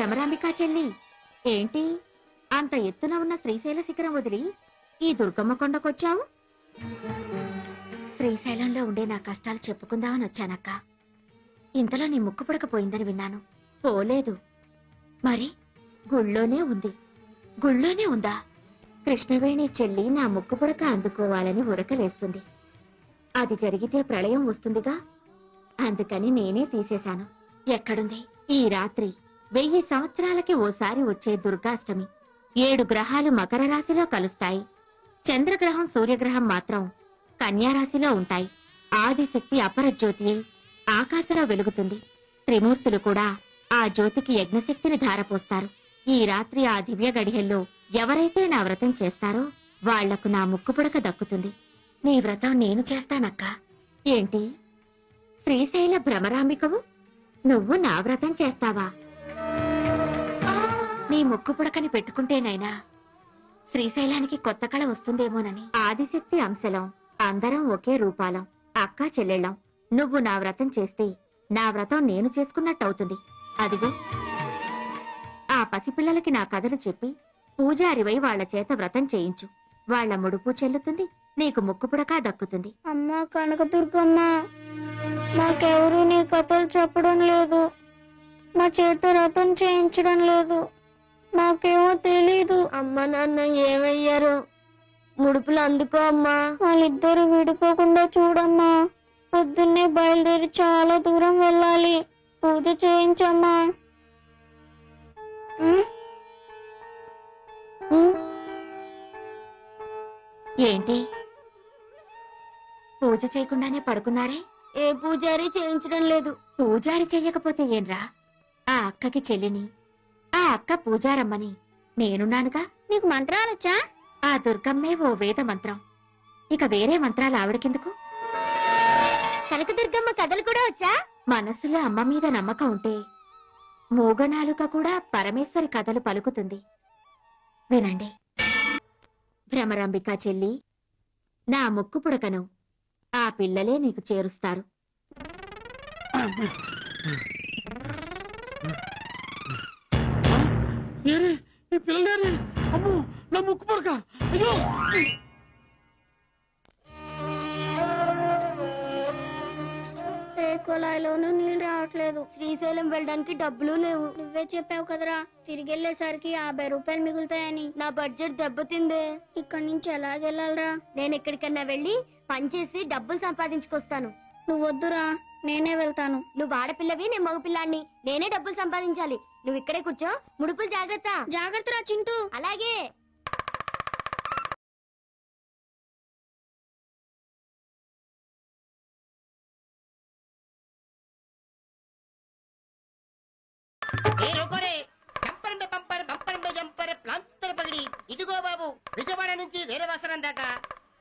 భ్రమరాంబికా చెల్లి, ఏంటి అంత ఎత్తున ఉన్న శ్రీశైల శిఖరం వదిలి ఈ దుర్గమ్మ కొండకొచ్చావు? శ్రీశైలంలో ఉండే నా కష్టాలు చెప్పుకుందామని వచ్చానక్క. ఇంతలో నీ ముక్కు పుడకపోయిందని విన్నాను. పోలేదు. మరి గుళ్ళోనే ఉంది. గుళ్ళోనే ఉందా? కృష్ణవేణి చెల్లి నా ముక్కు పుడక అందుకోవాలని ఉరకలేస్తుంది. అది జరిగితే ప్రళయం వస్తుందిగా, అందుకని నేనే తీసేశాను. ఎక్కడుంది? ఈ రాత్రి 1000 సంవత్సరాలకి ఓసారి వచ్చే దుర్గాష్టమి. 7 గ్రహాలు మకర రాశిలో కలుస్తాయి. చంద్రగ్రహం సూర్యగ్రహం మాత్రం కన్యారాశిలో ఉంటాయి. ఆదిశక్తి అపరజ్యోతియే ఆకాశంలో వెలుగుతుంది. త్రిమూర్తులు కూడా ఆ జ్యోతికి యజ్ఞశక్తిని ధారపోస్తారు. ఈ రాత్రి ఆ దివ్య గడియల్లో ఎవరైతే నా వ్రతం చేస్తారో వాళ్లకు నా ముక్కుపుడక దక్కుతుంది. నీ వ్రతం నేను చేస్తానక్కా. ఏంటి, శ్రీశైల భ్రమరాంబికవు నువ్వు నా వ్రతం చేస్తావా? నీ ముక్కుపుడకని పెట్టుకుంటేనైనా శ్రీశైలానికి కొత్త కళ వస్తుందేమోనని. ఆదిశక్తి అంశలం, అందరం ఒకే రూపాలం, అక్కా చెల్లెళ్ళం. నువ్వు నా వ్రతం చేస్తే నా వ్రతం నేను చేసుకున్నట్టవుతుంది. అదిగో ఆ పసిపిల్లలకి నా కథలు చెప్పి పూజారివై వాళ్ల చేత వ్రతం చేయించు. వాళ్ల ముడుపు చెల్లుతుంది, నీకు ముక్కుపుడక దక్కుతుంది. అమ్మా కనకదుర్గమ్మ, మాకెవరూ నీ కథలు చెప్పడం లేదు. మా చేత వ్రతం చేయించడం లేదు. మాకేమో తెలీదు. అమ్మ నాన్న ఏమయ్యారు? ముడుపులు అందుకో అమ్మా. వాళ్ళిద్దరూ విడిపోకుండా చూడమ్మా. పొద్దున్నే బయలుదేరి చాలా దూరం వెళ్ళాలి. పూజ చేయించమ్మా. ఏంటి, పూజ చేయకుండానే పడుకున్నారే? ఏ పూజారి చేయించడం లేదు. పూజారి చెయ్యకపోతే ఏంరా? ఆ అక్కకి చెల్లిని, ఆ అక్క పూజారమ్మని నేనున్నానుగా. నీకు మంత్రాలొచ్చా? ఆ దుర్గమ్మే ఓ వేద మంత్రం. ఇక వేరే మంత్రాలు ఆవిడకెందుకు? కనకదుర్గమ్మ కథలు కూడా వచ్చా? మనసులో అమ్మ మీద నమ్మకం ఉంటే మూగనాలుక కూడా పరమేశ్వరి కథలు పలుకుతుంది. వినండి. భ్రమరాంబికా చెల్లి, నా ముక్కు పుడకను ఆ పిల్లలే నీకు చేరుస్తారు. నా ముక్కు పుడక! అయ్యో, కుళాయిలోనూ నీళ్ళు రావట్లేదు. శ్రీశైలం వెళ్ళడానికి డబ్బులు లేవు. నువ్వే చెప్పావు కదరా తిరిగెళ్లేసరికి 50 రూపాయలు మిగులుతాయని. నా బడ్జెట్ దెబ్బతిందే. ఇక్కడి నుంచి ఎలాగెళ్ళాలరా? నేను ఎక్కడికన్నా వెళ్ళి పనిచేసి డబ్బులు సంపాదించుకొస్తాను. నువ్వు వద్దురా, నేనే వెళ్తాను. నువ్వు ఆడపిల్లవి, నేను మగపిల్లాన్ని. నేనే డబ్బులు సంపాదించాలి. నువ్వు ఇక్కడే కూర్చో. ముడుపులు జాగ్రత్త. జాగ్రత్తరా చింటూ. అలాగే. ఇదిగో బాబు, విజయవాడ నుంచి వీరవాసరం దాకా,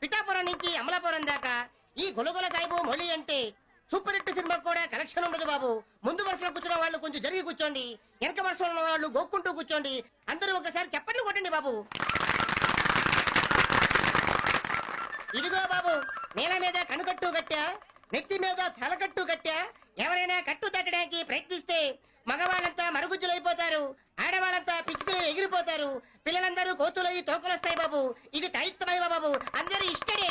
పిఠాపురం నుంచి అమలాపురం దాకా ఈ గొలగొల సాయిబు మొలి అంటే సూపర్ హిట్ సినిమా కూడా కలెక్షన్ ఉండదు బాబు. ముందు వరుసలో కూర్చున్న వాళ్ళు కొంచెం జరిగి కూర్చోండి, వెనక వరుసలో ఉన్న వాళ్ళు గోక్కుంటూ కూర్చోండి. అందరూ ఒకసారి చప్పట్లు కొట్టండి బాబు. ఇదిగో బాబు, నేల మీద కనుకట్టు కట్టా, నెత్తి మీద తలకట్టు కట్టా. ఎవరైనా కట్టు తగ్గడానికి ప్రయత్నిస్తే మగవాళ్ళంతా మరుగుజ్జులైపోతారు, ఆడవాళ్ళంతా పిచ్చుకులు ఎగిరిపోతారు, పిల్లలందరూ కోతులయ్యి తోకలొస్తాయి బాబు. ఇది తాయిత్తమయ్య బాబు, అందరూ ఇష్టడే.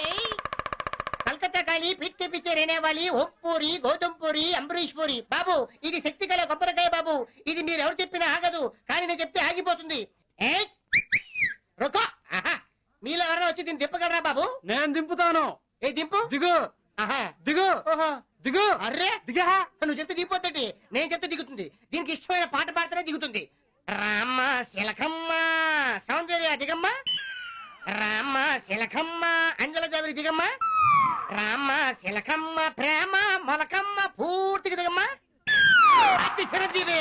కలకత్తా కాలి, పిచ్చి పిచ్చి రేనేవాలి, ఓప్పూరి, గౌతమ్ పూరి, అంబరీష్ పూరి బాబు. ఇది శక్తి గల కొబ్బరికాయ బాబు. ఇది మీరు ఎవరు చెప్పినా ఆగదు, కానీ నేను చెప్తే ఆగిపోతుంది. మీలో ఎవరైనా వచ్చి దీన్ని దింపగలరా బాబు? నేను దింపుతాను. ఏ దింపు? దిగు. దిగు. దిగు. అర్రే దిగా. నువ్వు చెప్తే దిగిపోతుంది, నేను చెప్తే దిగుతుంది. దీనికి ఇష్టమైన పాట పాడితేనే దిగుతుంది. రామ శిలకమ్మ సౌందర్య దిగమ్మ, రామ శిలకమ్మ అంజల దేవరి దిగమ్మ, రామ శిలకమ్మ ప్రేమ మొలకమ్మ పూర్తిగా దిగమ్మ. అతి చిరంజీవి.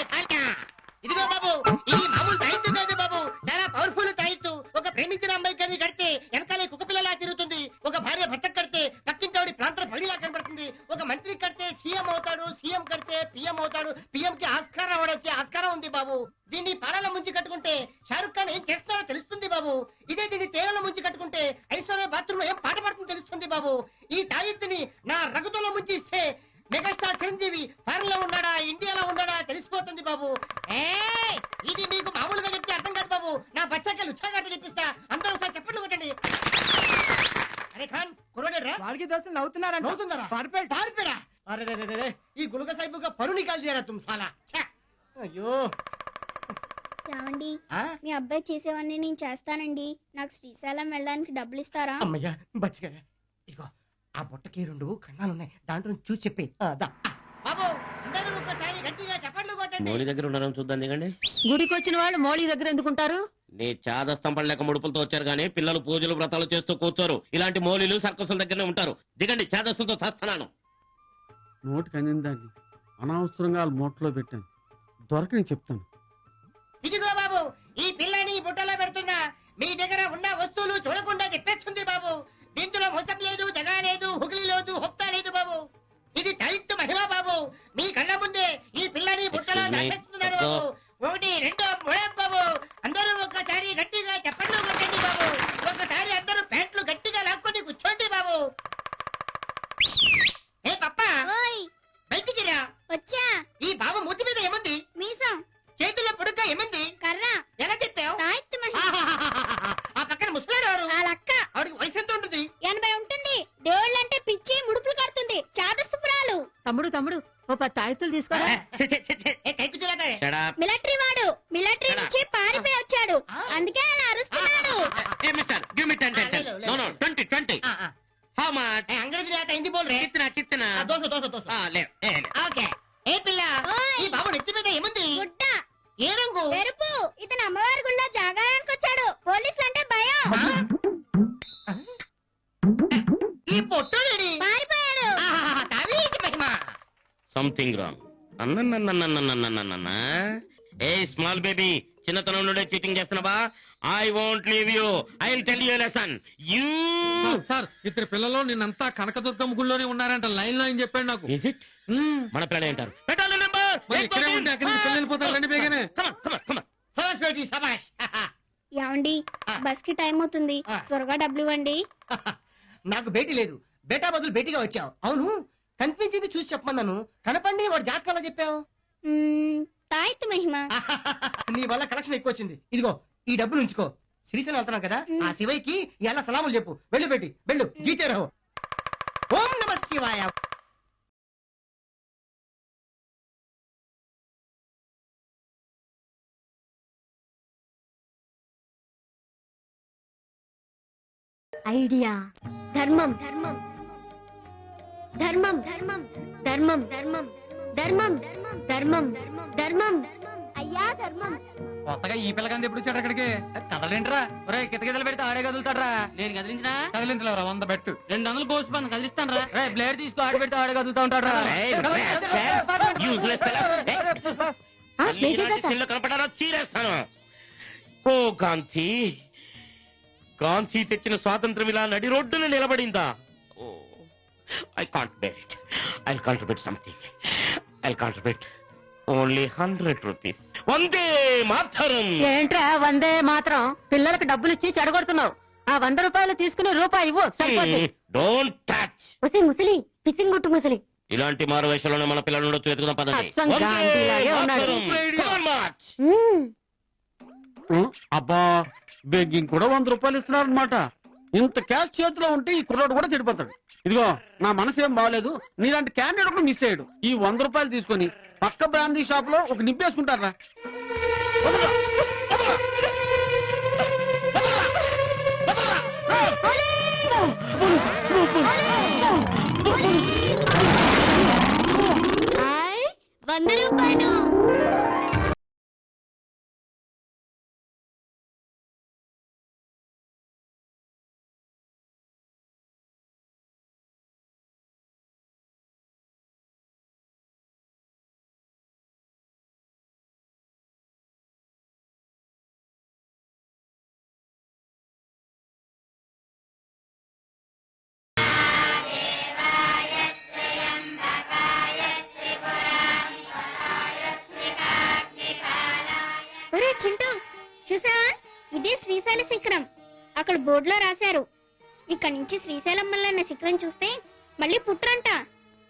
ఇదిగో బాబు, ఇది మామూలు తాయిత్తు కాదు బాబు, చాలా పవర్ఫుల్ తాయిత్తు. ఒక ప్రేమించిన అమ్మాయి గారిని కడితే వెనకాలే కుక్క పిల్లలా తిరుగుతుంది. ఒక భార్య భర్తకు కడితే పక్కింటి ప్రాంతం పడిలా కనబడుతుంది. ఒక మంత్రి కడితే సీఎం అవుతాడు, సీఎం కడితే పిఎం అవుతాడు, పిఎం కి ఆస్కారం అవార్డు వచ్చే ఆస్కారం ఉంది బాబు. దీన్ని పాలన ముంచి కట్టుకుంటే షారుఖ్ ఖాన్ ఏం చేస్తాడో తెలుస్తుంది బాబు. ఇదే దీన్ని తేనెల ముంచి కట్టుకుంటే ఐశ్వర్య బాత్రూమ్ లో ఏం పాట పడుతుందో తెలుస్తుంది బాబు. ఈ తాయిత్తుని నా రగుతంలో ముంచి ఇస్తే మెగాస్టార్ చిరంజీవి ఫారెన్ లో ఉన్నాడా ఇండియాలో ఉన్నాడా తెలిసిపోతుంది బాబు. అవుతుందరా పారిపోయా అరే రే రే రే, ఈ గులక సాహిబుగా పరు నికాల్ దియారా తుమ్ సాలా ఛే! అయ్యో ఏమండి ఆ? మీ అబ్బాయి చేసేవన్నీ నేను చేస్తానండి. నాకు శ్రీశైలం వెళ్ళడానికి డబ్బులు ఇస్తారా? అమ్మయ్యా బచ్చిగా ఇదిగో ఆ బుట్టకి 2 కన్నాలున్నాయి, దాంట్లో చూసి చెప్పి బాబు అందరూ ఒక్కసారి గట్టిగా చప్పట్లు కొట్టండి. మోళీ దగ్గర ఉన్నారని చూద్దాం దిగండి. గుడికి వచ్చిన వాళ్ళు మోళీ దగ్గర ఎందుకుంటారు? నీ చాదస్తం పడలేక ముడుపులతో వచ్చారు గానీ పిల్లలు పూజలు వ్రతాలు చేస్తూ కూర్చోరు. ఇలాంటి మోళీలు సర్కసుల దగ్గరనే ఉంటారు. దిగండి, చాదస్తంతో చేస్తున్నాను. నోటికి అందిందాన్ని అనవసరంగా వాళ్ళ మూటలో పెట్టాను. దొరకని చెప్తాను. ఇదిగో బాబు ఈ పిల్లని ఈ బుట్టలో పెడుతున్నా. మీ దగ్గర ఉన్న వస్తువులు చూడకుండా చెప్పేస్తుంది బాబు. దీంట్లో మొత్తం లేదు, జగా లేదు, హుగిలి లేదు, హొక్తా లేదు బాబు. ఇది దైత్య మహిమ బాబు. మీ కళ్ళ ముందే ఈ పిల్లని బుట్టలో Excuse me. దాచేస్తున్నారు బాబు. 1 2 3 బాబు. అందరూ ఒక్కసారి గట్టిగా చప్పట్లు కొట్టండి బాబు. ఒక్కసారి అందరూ ప్యాంట్లు గట్టిగా లాక్కొని కూర్చోండి బాబు. ఏ పప్పా ఓయ్ బయటికి రా. వచ్చా. ఈ బాబు మూతి మీద ఏముంది? మీసం, చేతుల్లో పొడుగ్గా ఏముంది? కర్ర, ఎలా చెప్పావు? తాయెత్తు మహిమ. ఆ పక్కన ముసలాడు వాళ్ళక్క ఆవిడకి వయసు ఎంత ఉంటుంది? 80 ఉంటుంది. దేవుళ్ళంటే పిచ్చి, ముడుపులు కడుతుంది, చాదస్తుపురాలు. తమ్ముడు ఓ 10 తాయెత్తులు తీసుకోరా. Shut up. మిలిటరీ వాడు మిలిటరీ నుంచి పారిపోయి వచ్చాడు, అందుకే అలా అరుస్తున్నాడు. Hey, mister, give me 10. No, 20. How much? అంగ్రేజీ ఆట హిందీ బోల్ రే. కిత్తనా? దోస లే. ఓకే. ఏ పిల్ల ఓయ్. ఈ బాబు నెత్తి మీద ఏముంది? గుడ్డ, ఏ రంగు? ఎరుపు. ఇతను అమ్మవారి గుళ్ళో జాగాయానికి వచ్చాడు. పోలీసులు అంటే భయం. ఈ పొట్టుడి పారిపోయాడు. తావీకి మహిమ. Something wrong. A small baby, చిన్నతనం నుండే చీటింగ్ చేస్తున్నావా? I won't leave you. I will tell you lesson. You sir 2 పిల్లలు నిన్నంతా కనకదుర్గమ్మ గుళ్ళోనే ఉన్నారంట. లైన్ లో అని చెప్పాడు నాకు. Is it? మన పిల్లలు ఏంటారు? పెట్టాలి నెంబర్. మరి ఇక్కడే ఉంటే అక్కడి నుంచి పిల్లలు వెళ్ళిపోతారు. రండి బేగానే. సబాష్ బేటీ సబాష్. ఏమండి బస్ కి టైం అవుతుంది, త్వరగా డబ్బులు ఇవ్వండి. నాకు బేటీ లేదు, బేటా బదులు బేటీగా వచ్చావు. అవును కనిపించింది చూసి చెప్పమన్నాను, కనపండి వాడు జాతకాలో చెప్పావు. తాయెత్తు మహిమ. నీ వల్ల కలెక్షన్ ఎక్కువ వచ్చింది. ఇదిగో ఈ డబ్బులు ఉంచుకో. శ్రీశైలం వెళ్తున్నాం కదా, ఆ శివయ్యకి ఎలా సలాములు చెప్పు. వెళ్ళు పెట్టి వెళ్ళు, జీతే రహో. ఓం నమ శివాయ. ఐడియా. ధర్మం ధర్మం ధర్మం ధర్మం ధర్మం ధర్మం ధర్మం ధర్మం ధర్మం. అయ్యా ధర్మం. కొత్తగా ఈ పిల్లగాంది ఎప్పుడు వచ్చాడు అక్కడికి? కదలేంట్రా? ఒరే కితకితలు పెడితే ఆడే కదులుతాడ్రా. నేను కదిలించినా కదిలించలేరా 100 బెట్టు. 200 కోసి పని కదిలిస్తాను రా. రే బ్లేడ్ తీసుకో, ఆడి పెడితే ఆడే కదులుతా ఉంటాడ్రా. కనపడారో చీరేస్తాను. ఓ గాంధీ, గాంధీ తెచ్చిన స్వాతంత్రం ఇలా నడి రోడ్డున నిలబడిందా? Oh I can't bear it. I contribute something. I contribute only 100 rupees. Vande Mataram. ఏంట్రా వందే మాత్రం? పిల్లలకు డబ్బులు ఇచ్చి చెడగొడుతున్నావు. ఆ 100 రూపాయలు తీసుకుని రూపాయి ఇవ్వు. Don't touch. ముసలి పిసింగ్ గుట్టు ముసలి. ఇలాంటి మారు వేషంలోనే మన పిల్లలు ఉండొచ్చు. వెతుకుదాం పదండి. అచ్చం గాంధీలాగే ఉన్నాడు. Come on, march. అబ్బా బెగ్గింగ్ కూడా 100 రూపాయలు ఇస్తున్నారు అనమాట. ఇంత క్యాష్ చేతిలో ఉంటే ఈ కుర్రాడు కూడా చెడిపోతాడు. ఇదిగో నా మనసు ఏం బాగలేదు, నీలాంటి క్యాండిడేట్ ఒకటి మిస్ అయ్యాడు. ఈ 100 రూపాయలు తీసుకొని పక్క బ్రాందీ షాప్ లో ఒక నింపేసుకుంటారా? హాయ్ 100 రూపాయలు. ఒరే చింటూ, చూసావా? ఇదే శ్రీశైల శిఖరం. అక్కడ బోర్డులో రాశారు, ఇక్కడ నుంచి శ్రీశైలం మల్లన్న శిఖరం చూస్తే మళ్ళీ పుట్టరంట.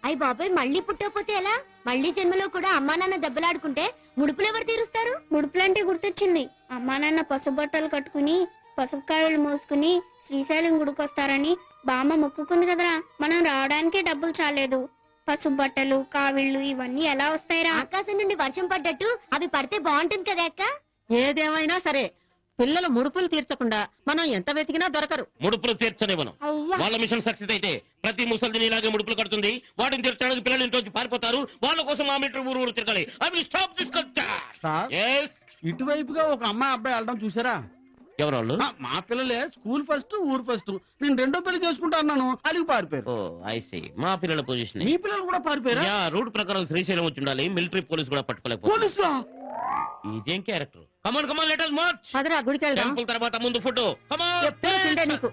అయ్య బాబాయ్, మళ్ళీ పుట్టకపోతే ఎలా? మళ్ళీ జన్మలో కూడా అమ్మా నాన్న దెబ్బలాడుకుంటే ముడుపులు ఎవరు తీరుస్తారు? ముడుపులంటే గుర్తొచ్చింది. అమ్మా నాన్న పసుబట్టలు కట్టుకుని పసుపు కాయలు మోసుకుని శ్రీశైలం గుడికొస్తారని బామ్మ మొక్కుకుంది కదరా. మనం రావడానికి డబ్బులు చాలేదు. పసుపు బట్టలు, కావిళ్ళు ఇవన్నీ ఎలా వస్తాయిరా? ఆకాశం నుండి వర్షం పడ్డట్టు అవి పడితే బాగుంటుంది కదా అక్క. ఏదేమైనా సరే పిల్లలు ముడుపులు తీర్చకుండా మనం ఎంత వెతికినా దొరకరు. ముడుపులు తీర్చనివ్వను. వాళ్ళ మిషన్ సక్సెస్ అయితే ప్రతి ముసలిని ఇలాగే ముడుపులు కడుతుంది. వాటిని తీర్చడానికి పిల్లలు ఇంటి పారిపోతారు. వాళ్ళ కోసం ఆ మీటర్ ఊరు తిరగాలి. అవి స్టాప్ సార్ ఇటువైపుగా ఒక అమ్మాయి అబ్బాయి వెళ్ళడం చూసారా? ఎవరు వాళ్ళు? మా పిల్లలే స్కూల్ ఫస్ట్ ఊరు ఫస్ట్. నేను రెండో పెళ్లి చేసుకుంటా అన్నాను, అలిగి పారిపోయారు. ఓ ఐ సీ. మా పిల్లల పొజిషన్ మీ పిల్లలు కూడా పారిపోయారా? రూట్ ప్రకారం శ్రీశైలం వచ్చి ఉండాలి. మిలిటరీ పోలీస్ కూడా పట్టుకోలేకపోతే. పోలీసులా? ఇదేం క్యారెక్టర్? కమాన్ కమాన్ లెట్ us మార్చ్. పదరా గుడికి వెళ్దాం. టెంపుల్ తర్వాత ముందు ఫోటో. కమాన్. ఎప్పుడు తిండే నీకు.